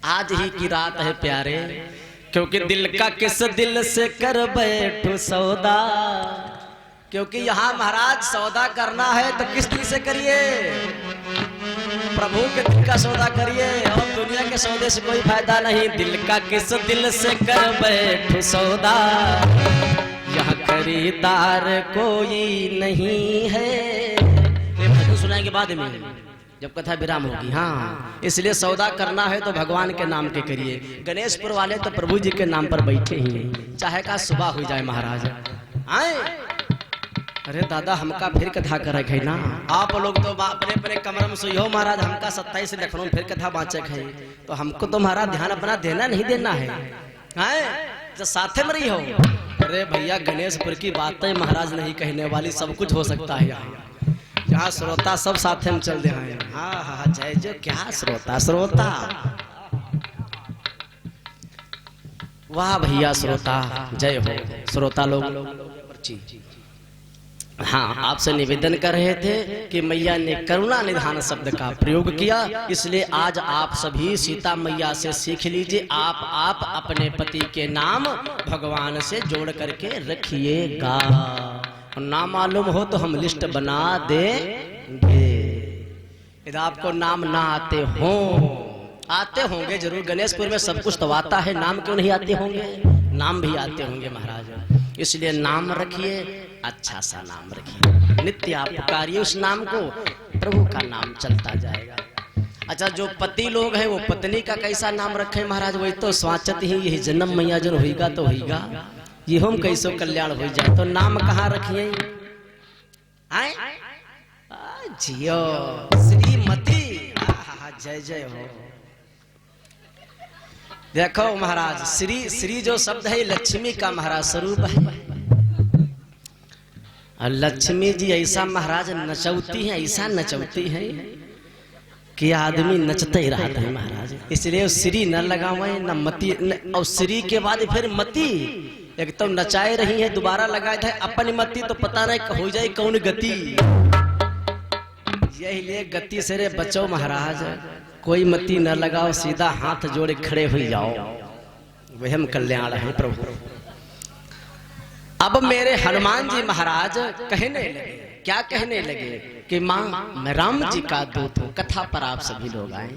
आज ही की रात है प्यारे, क्योंकि दिल का किस दिल से कर बैठो सौदा। क्योंकि यहाँ महाराज सौदा करना है तो किस दिल से करिए, प्रभु के दिल का सौदा करिए, और दुनिया के सौदे से कोई फायदा नहीं। दिल का किस दिल से कर बैठो सौदा, यहाँ खरीदार कोई नहीं है। ये भजन सुनाएंगे बाद में जब कथा विराम होगी। हाँ, इसलिए सौदा करना है तो भगवान के नाम के करिए। गणेशपुर वाले तो प्रभु जी के नाम पर बैठे ही नहीं, चाहे का सुबह हो जाए महाराज आए। अरे दादा हमका फिर कथा करे है ना, आप लोग तो अपने अपने कमर में सोई महाराज, हमका 27 लखनऊ फिर कथा बाँचे है, तो हमको तो महाराज ध्यान अपना देना नहीं देना है, तो साथे में रही हो। अरे भैया गणेशपुर की बातें महाराज नहीं कहने वाली, सब कुछ हो सकता है यहाँ श्रोता सब साथे में चल दे। हाँ हाँ जय जय, क्या श्रोता श्रोता, वाह भैया श्रोता जय हो। श्रोता लोग हाँ आपसे निवेदन कर रहे थे कि मैया ने करुणा निधान शब्द का प्रयोग किया, इसलिए आज आप सभी सीता मैया से सीख लीजिए। आप अपने पति के नाम भगवान से जोड़ करके रखिएगा। ना मालूम हो तो हम लिस्ट बना देंगे। यदि आपको नाम ना आते होंगे जरूर, गणेशपुर में सब कुछ तो आता है, नाम क्यों नहीं आते होंगे, नाम भी आते होंगे महाराज। इसलिए नाम रखिए, अच्छा सा नाम रखिए, नित्य आप पुकारिए उस नाम को, प्रभु का नाम चलता जाएगा। अच्छा जो पति लोग हैं वो पत्नी का कैसा नाम रखे महाराज, वही तो स्वाचत ही यही जन्म मैया जन होगा तो होगा, ये हम कैसो कल्याण हो जाए। तो नाम कहाँ रखिए, जियो श्रीमती, जय जय हो। देखो महाराज श्री जो शब्द है लक्ष्मी का महाराज स्वरूप है, और लक्ष्मी जी ऐसा महाराज नचौती है, ऐसा नचौती है कि आदमी नचते ही रहता है महाराज। इसलिए श्री न लगावे न मती और श्री के बाद फिर मती, एक तो नचाए रही है, दोबारा लगाए थे अपनी मती, तो पता नहीं हो जाए कौन गति। यही लिए गति से रे बचो महाराज, कोई मती न लगाओ, सीधा हाथ जोड़े खड़े हो जाओ, वह कल्याण है प्रभु। अब मेरे हनुमान जी महाराज कहने लगे, क्या कहने लगे कि माँ मैं राम जी का दूत हूँ, कथा पर आप सभी लोग आए।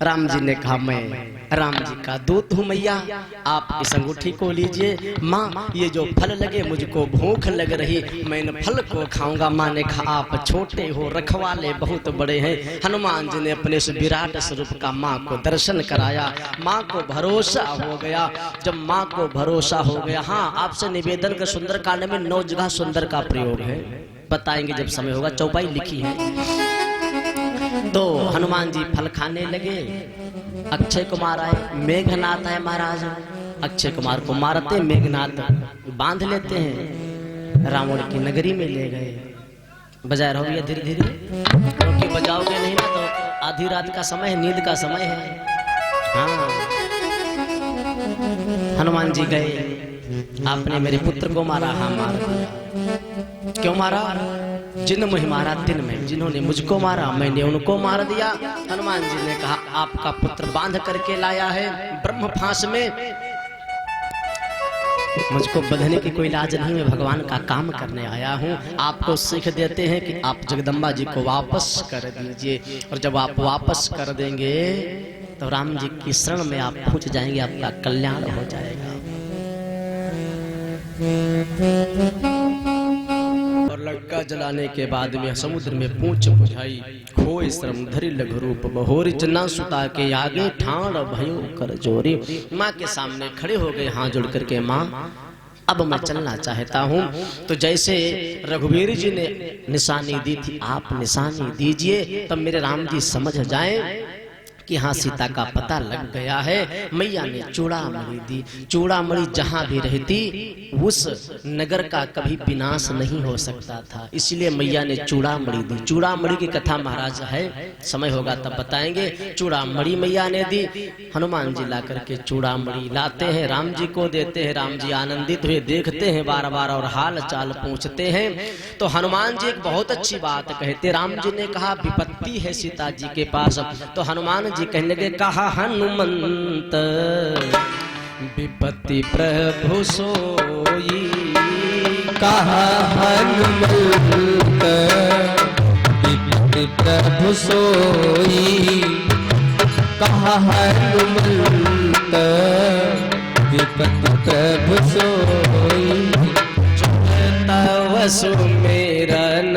राम जी ने कहा मैं राम जी का दूत हूँ मैया, आप इस अंगूठी को लीजिए। माँ ये जो फल लगे मुझको भूख लग रही, मैं इन फल को खाऊंगा। माँ ने कहा आप छोटे हो, रखवाले बहुत बड़े हैं। हनुमान जी ने अपने उस विराट स्वरूप का माँ को दर्शन कराया, माँ को भरोसा हो गया। जब माँ को भरोसा हो गया, हाँ आपसे निवेदन कर, सुंदर कांड में 9 जगह सुंदर का प्रयोग है, बताएंगे जब समय होगा, चौपाई लिखी है। तो हनुमान जी फल खाने लगे, अक्षय कुमार आए, मेघनाथ आए महाराज, अक्षय कुमार को मारते, मेघनाथ बांध लेते हैं, रावण की नगरी में ले गए। बजाय रहोगे धीरे धीरे, क्योंकि बजाओगे नहीं ना तो आधी रात का समय है, नींद का समय है। हाँ हनुमान जी गए, आपने मेरे पुत्र को मारा, हाँ मार दिया। क्यों मारा, जिन मुझे मारा दिन में, जिन्होंने मुझको मारा मैंने उनको मार दिया। हनुमान जी ने कहा आपका पुत्र बांध करके लाया है ब्रह्म फांस में, मुझको बंधने की कोई लाज नहीं, मैं भगवान का काम करने आया हूँ। आपको सीख देते हैं कि आप जगदम्बा जी को वापस कर दीजिए, और जब आप वापस कर देंगे तो राम जी की शरण में आप पहुंच जाएंगे, आपका कल्याण हो जाएगा। और लंका जलाने के बाद में समुद्र में पूंछ बुझाई, खोए श्रम धरि लघु रूप बहोरी, जना सुता के आगे ठाण भयो कर जोरी। माँ के सामने खड़े हो गए हाथ जोड़ करके, माँ अब मैं चलना चाहता हूँ। तो जैसे रघुवीर जी ने निशानी दी थी, आप निशानी दीजिए, तब मेरे राम जी समझ जाए कि हाँ सीता का पता लग गया है। मैया ने चूड़ामणि दी, चूड़ामणि जहाँ भी रहती उस नगर का कभी विनाश नहीं हो सकता था, इसलिए मैया ने चूड़ामणि दी। चूड़ामणि की कथा महाराज है, समय होगा तब बताएंगे। चूड़ामणि मैया ने दी, हनुमान जी ला करके चूड़ामणि लाते हैं, राम जी को देते हैं। राम जी आनंदित हुए, देखते हैं बार बार और हाल चाल पूछते हैं। तो हनुमान जी एक बहुत अच्छी बात कहते, राम जी ने कहा विपत्ति है सीता जी के पास, तो हनुमान जी कहने लगे कहा हनुमंत विपत्ति प्रभु सोई, कहा हनुमंत विपत्ति प्रभु सोई, कहा हनुमंत विपत्ति प्रभु सोई। तव सुमिरन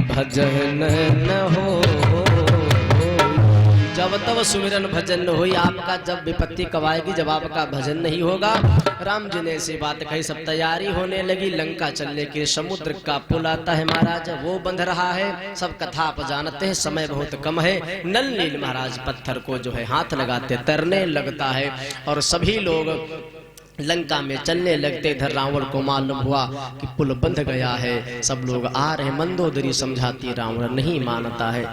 भजन न हो, जब तब सुमिरन भजन न हो। आपका जब विपत्ति कब आएगी, जब आपका भजन नहीं होगा। राम जी ने ऐसी बात कही, सब तैयारी होने लगी लंका चलने की। समुद्र का पुल आता है महाराज, वो बंध रहा है। सब कथा आप जानते हैं, समय बहुत कम है। नल नील महाराज पत्थर को जो है हाथ लगाते तैरने लगता है और सभी लोग लंका में चलने लगते। इधर रावण को मालूम हुआ कि पुल बंध गया है, सब लोग आ रहे। मंदोदरी समझाती, रावण नहीं मानता है।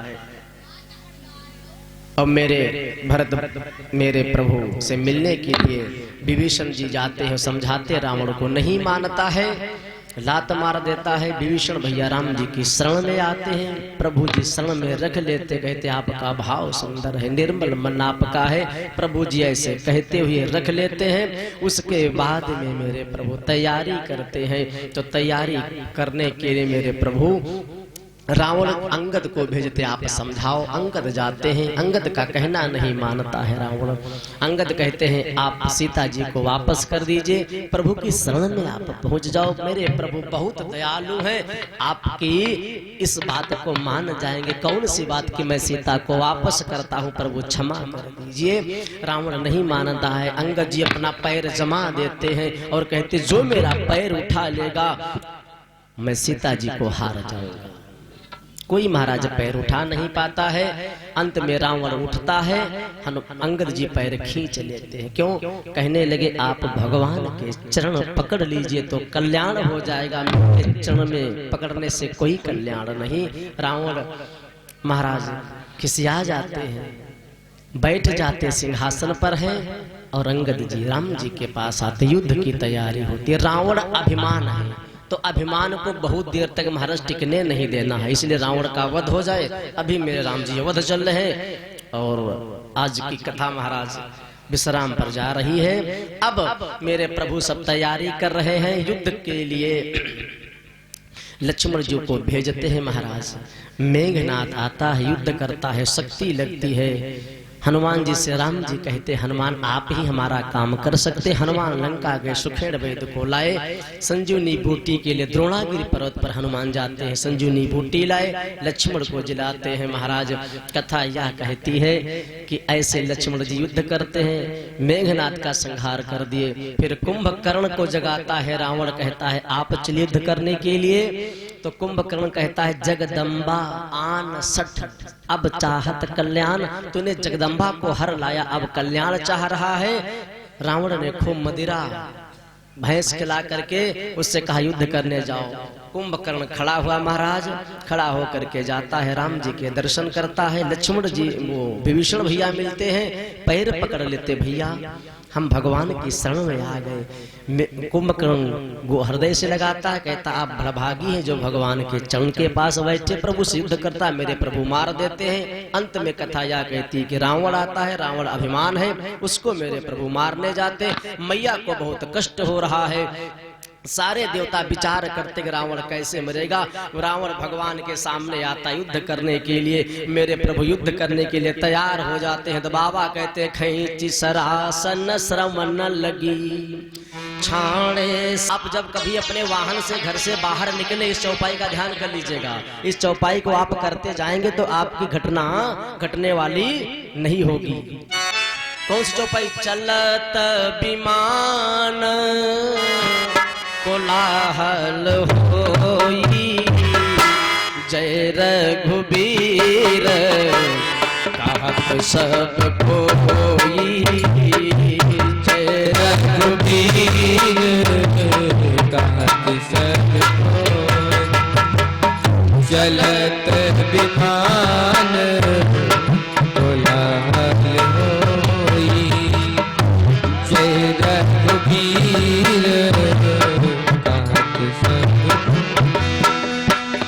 अब मेरे भरत मेरे प्रभु से मिलने के लिए विभीषण जी जाते हैं, समझाते, रावण को नहीं मानता है, लात मार देता है। विभीषण भैया राम जी की शरण में आते हैं, प्रभु जी शरण में रख लेते। कहते आपका भाव सुंदर है, निर्मल मन आपका है। प्रभु जी ऐसे कहते हुए रख लेते हैं। उसके बाद में मेरे प्रभु तैयारी करते हैं। तो तैयारी करने के लिए मेरे प्रभु रावण अंगद को भेजते, आप समझाओ। अंगद जाते हैं, अंगद का कहना नहीं मानता है रावण। अंगद कहते हैं आप सीता जी को वापस कर दीजिए, प्रभु की शरण में आप पहुंच जाओ। मेरे प्रभु बहुत दयालु हैं, आपकी इस बात को मान जाएंगे। कौन सी बात कि मैं सीता को वापस करता हूं, प्रभु क्षमा कर दीजिए। रावण नहीं मानता है। अंगद जी अपना पैर जमा देते हैं और कहते जो मेरा पैर उठा लेगा मैं सीता जी को हार जाऊंगा। कोई महाराज पैर उठा नहीं पाता है। अंत में रावण उठता है, अंगद जी पैर खींच लेते हैं। क्यों? कहने लगे आप भगवान के चरण पकड़ लीजिए तो कल्याण हो जाएगा, मेरे चरण में पकड़ने से कोई कल्याण नहीं। रावण महाराज खिसिया जाते हैं, बैठ जाते सिंहासन पर हैं और अंगद जी राम जी के पास आते। युद्ध की तैयारी होती है। रावण अभिमान है, तो अभिमान को बहुत देर तक महाराज टिकने नहीं देना है, इसलिए रावण का वध हो जाए। अभी मेरे राम जी वध चल रहे हैं और आज की कथा महाराज विश्राम पर जा रही है। अब मेरे प्रभु सब तैयारी कर रहे हैं युद्ध के लिए। लक्ष्मण जी को भेजते हैं महाराज। मेघनाथ आता है, युद्ध करता है, शक्ति लगती है। हनुमान जी से राम जी कहते हनुमान आप ही हमारा काम कर सकते। हनुमान लंका गए, सुखेड़ वैद्य को लाए। संजीवनी बूटी के लिए द्रोणागिरी पर्वत पर हनुमान जाते हैं, संजीवनी बूटी लाए, लक्ष्मण को जिलाते हैं। महाराज कथा यह कहती है कि ऐसे लक्ष्मण जी युद्ध करते हैं, मेघनाथ का संहार कर दिए। फिर कुंभकर्ण को जगाता है, रावण कहता है आप चलिए युद्ध करने के लिए। तो कुंभकर्ण कहता है जगदम्बा आन सठ अब चाहत कल्याण, तूने जगदम्बा को हर लाया अब कल्याण चाह रहा है। रावण ने खूब मदिरा भैंस खिला करके उससे कहा युद्ध करने जाओ। कुंभकर्ण खड़ा हुआ महाराज, खड़ा होकर के जाता है, राम जी के दर्शन करता है। लक्ष्मण जी वो विभीषण भैया मिलते हैं, पैर पकड़ लेते, भैया हम भगवान की शरण में आ गए। कुंभकर्ण वो हृदय से लगाता है, कहता आप भड़भागी हैं जो भगवान के चरण के पास बैठे प्रभु से युद्ध करता, मेरे प्रभु मार देते हैं। अंत में कथा यह कहती है कि रावण आता है, रावण अभिमान है, उसको मेरे प्रभु मारने जाते। मैया को बहुत कष्ट हो रहा है, सारे देवता विचार करते कि रावण कैसे मरेगा। रावण भगवान के सामने आता युद्ध करने के लिए, मेरे प्रभु युद्ध करने के लिए तैयार हो जाते हैं। तो बाबा कहते खैंची सरासन श्रवण लगी छाणे। आप जब कभी अपने वाहन से घर से बाहर निकले, इस चौपाई का ध्यान कर लीजिएगा। इस चौपाई को आप करते जाएंगे तो आपकी घटना घटने वाली नहीं होगी। कौन सी चौपाई? चलत विमान कोलाहल होई, जय रघुबीर कहत सब कोई, जय रघुबीर कहत सब कोई। चलत विमान कोलाहल होई, जय रघुबीर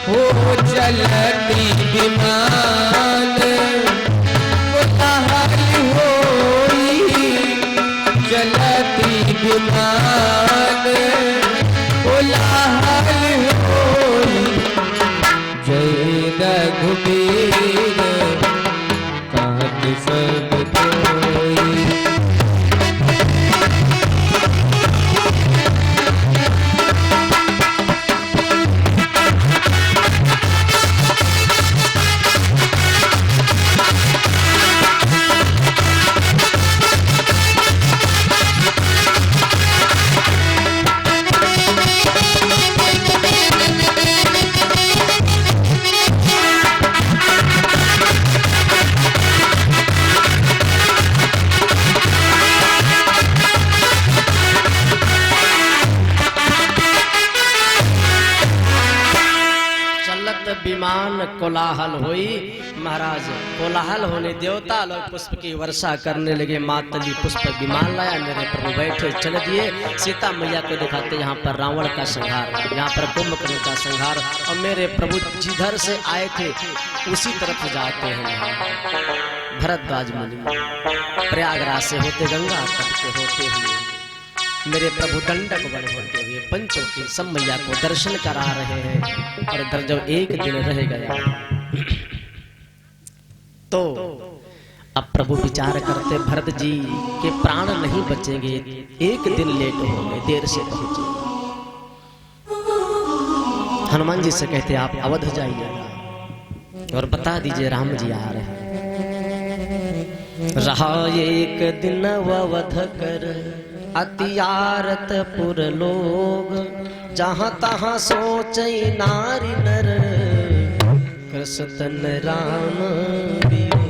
हो। चलती विमान कोलाहल विमान कोलाहल होई जय रघुबीर कान सब कोई। विमान कोलाहल हुई। महाराज कोलाहल होने देवता लोग पुष्प की वर्षा करने लगे। मातली पुष्प विमान लाया, मेरे प्रभु बैठे चल दिए। सीता मैया को दिखाते यहाँ पर रावण का संहार, यहाँ पर कुंभकर्ण का संहार, और मेरे प्रभु जिधर से आए थे उसी तरफ जाते हैं। भरद्वाज मुनि प्रयागराज से होते गंगा तट के होते हुए मेरे प्रभु दंडक वन होते हुए पंचवटी सब मैया को दर्शन करा रहे हैं। और जब एक दिन रह गया तो अब प्रभु विचार करते भरत जी के प्राण नहीं बचेंगे, एक दिन लेट हो गए, देर से पहुंचे। हनुमान जी से कहते आप अवध जाइएगा और बता दीजिए राम जी आ रहे हैं। रहा एक दिन अवध कर अतियारत पुर लोग, जहाँ तहाँ सोचे नारी नर कृष्ण राम वियोग।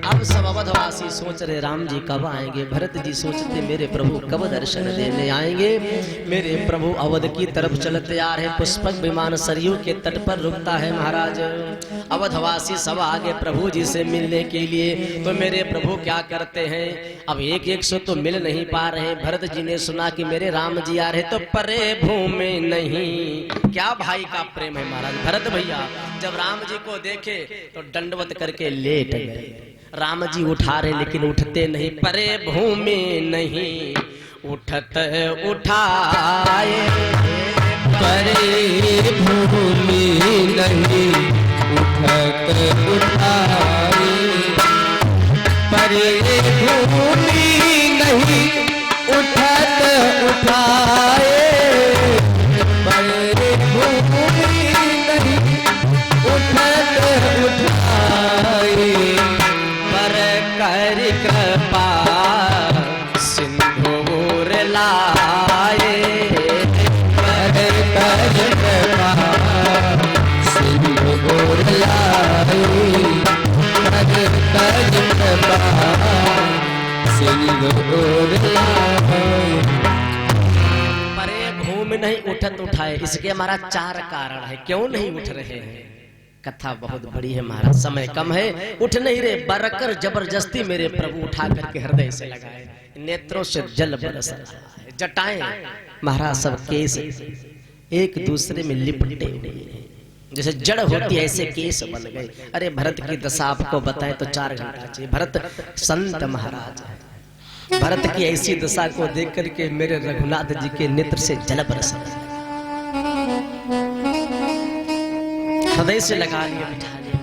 अब सब अवधवासी सोच रहे राम जी कब आएंगे। भरत जी सोचते मेरे प्रभु कब दर्शन देने आएंगे। मेरे प्रभु अवध की तरफ चलते आ रहे। पुष्पक विमान सरयू के तट पर रुकता है। महाराज अवधवासी सब आगे प्रभु जी से मिलने के लिए। तो मेरे प्रभु क्या करते हैं, अब एक एक से तो मिल नहीं पा रहे। भरत जी ने सुना कि मेरे राम जी आ रहे तो परे भूमि नहीं। क्या भाई का प्रेम है महाराज। भरत भैया जब राम जी को देखे तो दंडवत करके लेट गए। राम जी उठा रहे लेकिन उठते नहीं। परे भूमि नहीं उठत उठाए, परे भूमि नहीं उठत उठाए, परे भूमि नहीं उठत उठाए, परे भूमि नहीं उठत उठाए। पर कर कृपा सिंधुर लाए, पर कर कृपा सिंधुर लाए, पर कर कृपा सिंधुर लाए। परे भूमि नहीं उठत उठाए, इसके हमारा चार कारण है क्यों नहीं उठ रहे हैं। कथा बहुत बड़ी है महाराज, समय कम है। उठ नहीं रहे, बरकर जबरदस्ती मेरे प्रभु उठा करके हृदय से लगाए। नेत्रों से जल बरस रहा है, जटाएं महाराज सब केस एक दूसरे में लिपटे हुए हैं, जैसे जड़ होती है ऐसे केस बन गए। अरे भरत की दशा आपको बताएं तो 4 घंटा चाहिए। भरत संत महाराज है। भरत की ऐसी दशा को देख करके मेरे रघुनाथ जी के नेत्र से जल बरस रहा है। हृदय से लगा लिए, बिठा लिए।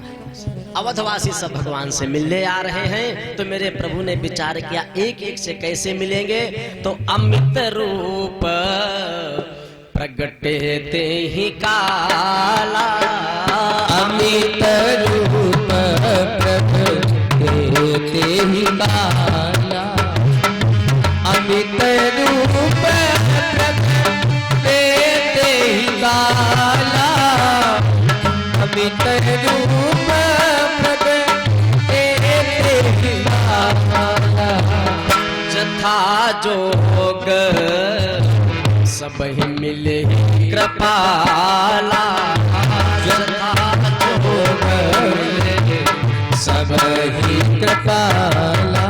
अवधवासी सब भगवान से मिलने आ रहे हैं। तो मेरे प्रभु ने विचार किया एक एक से कैसे मिलेंगे। तो अमित रूप प्रगटे ते ही काला, अमित रूप प्रगटे ते ही काला, अमित रूप प्रगटे ते ही काला, अमित रूप प्रगटे ते ही काला। जथा जोग सब ही मिले कृपाला, जथा जोग सब ही कृपाला।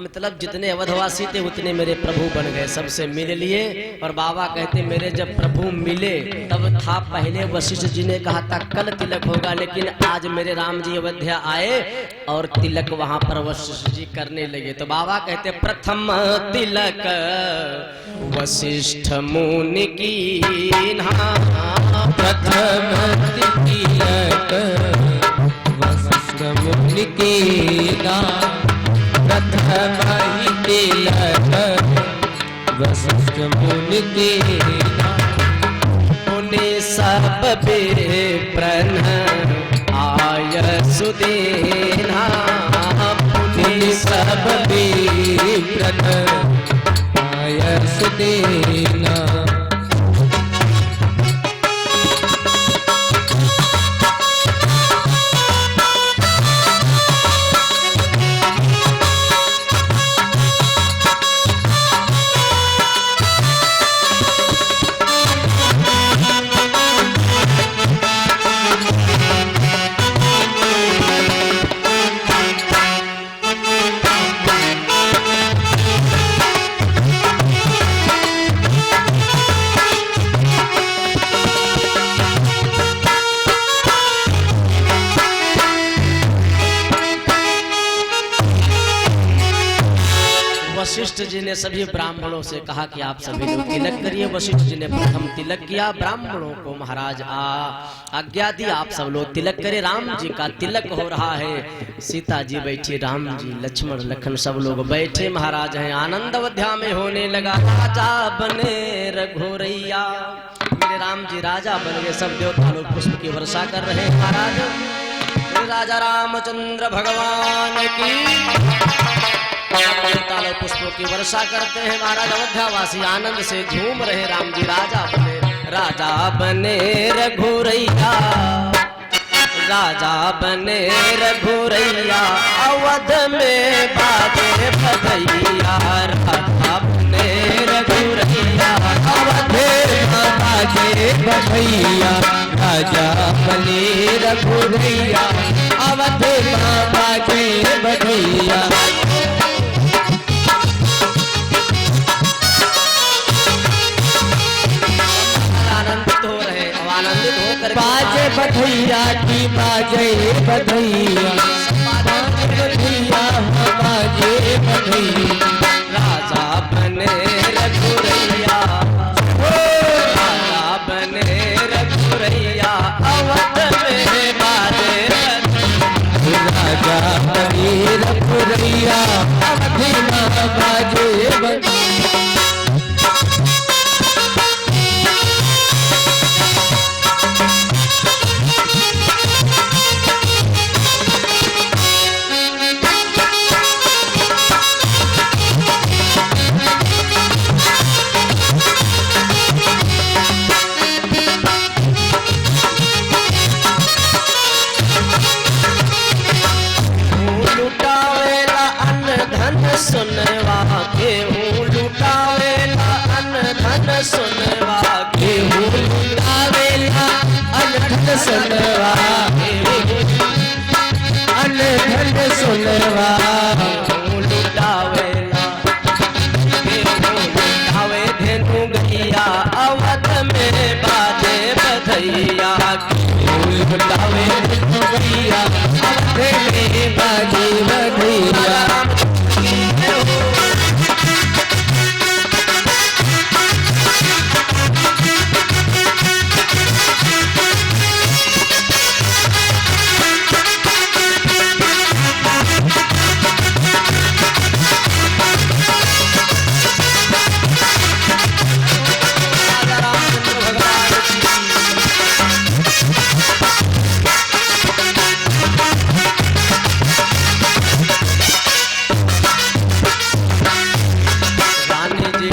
मतलब जितने अवधवासी थे उतने मेरे प्रभु बन गए, सबसे मिल लिए। और बाबा कहते मेरे जब प्रभु मिले तब था, पहले वशिष्ठ जी ने कहा था कल तिलक होगा, लेकिन आज मेरे राम जी अयोध्या आए और तिलक वहां पर वशिष्ठ जी करने लगे। तो बाबा कहते प्रथम तिलक वशिष्ठ मुनि की, प्रथम तिलक वशिष्ठ मुनि की नाम, प्रथम ही तिलक वशिष्ठ मुनि की नाम। मुनि सब विप्रन आय सुदेना, मुनि सब विप्रन आय सुदेना। वशिष्ठ जी ने सभी ब्राह्मणों से कहा कि आप सभी लोग तिलक करिए। वशिष्ठ जी ने प्रथम तिलक किया, ब्राह्मणों को महाराज आज्ञा दी आप सब लोग तिलक करें। राम जी का तिलक हो रहा है, सीता जी बैठी, राम जी लक्ष्मण लखन सब लोग बैठे महाराज हैं। आनंद अयोध्या में होने लगा, राजा बने रघुरैया, मेरे राम जी राजा बन गए। सब देवता लोग पुष्प की वर्षा कर रहे हैं महाराज। राजा रामचंद्र भगवान की देवता लोग पुष्पों की वर्षा करते हैं महाराज। अयोध्यावासी आनंद से झूम रहे, राम जी राजा बने रघुरैया, राजा बने रघुरैया, अवध में बाजे बधैया, राजा बने रघुरैया, अवध में बाजे बधैया, राजा बने रघुरैया, अवध में बाजे बधैया। आनंदित हो रहे, आनंदित होकर बाजे बधैया की बाजे बधैया, बाजे बधैया बाजे बधैया। राजा बने रघुरैया, राजा बने रघुरैया, अवध में बाजे राजा बने रघुरैया, अवध में बाजे बधैया। सुनवा गेहूं लुटावेला अन्न धन सुनवा, गेहूं लुटावेला अन्न धन सुनवा, अन्न धन सुनवा। गेहूं लुटावेला, गेहूं लुटावे धेनु गैया, अवध में बाजे बधैया, गेहूं लुटावे धेनु गैया, अवध में बाजे बधैया।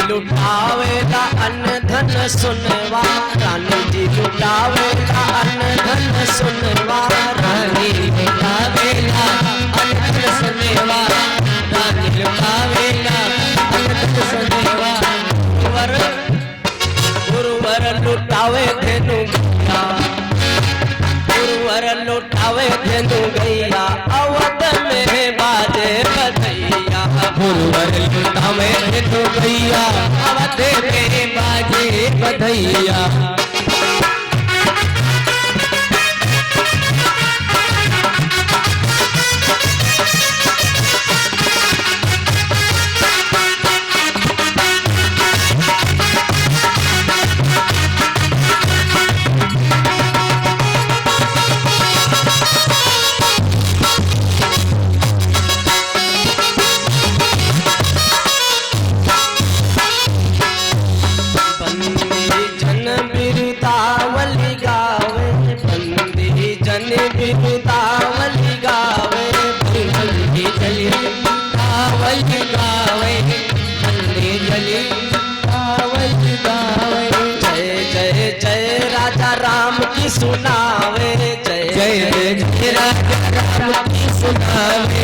लुटावेला अन्न धन सुनवा, रानी जी लुटावेला अन्न धन सुनवा, रानी लुटावेला अन्न धन सुनवा, रानी लुटावेला अन्न धन सुनवा। गुरुवर लुटावे धेनु गैया, गुरुवर लुटावे धेनु गैया, अवध में बाजे बधैया, गुरुवर लुटा में तो भैया अवध में बाजे बधैया सुनावे जय जय जय राजा राम की सुनावे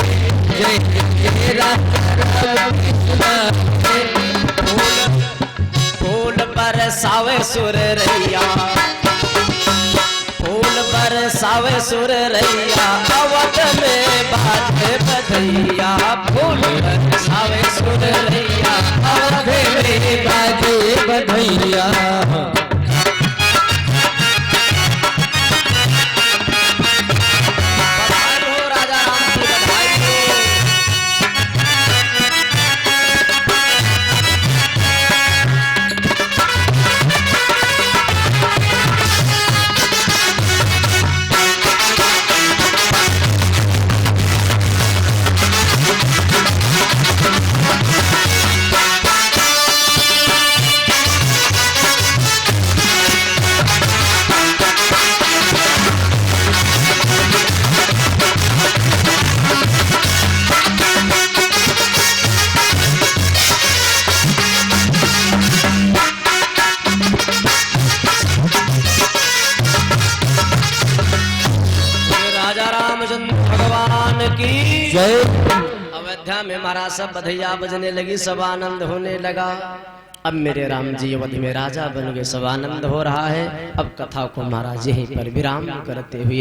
जय जय राजा राम की सुनावे फूल बरसावे सुर रैया फूल बरसावे सुर रैया अवध में बाजे बधैया फूल बरसावे सुर रैया अवध में बाजे बधैया जय। अयोध्या में महाराज सब बधैया बजने लगी, सब आनंद होने लगा। अब मेरे राम जी अवध में राजा बन गए, सब आनंद हो रहा है। अब कथा को महाराज यहीं पर विराम करते हुए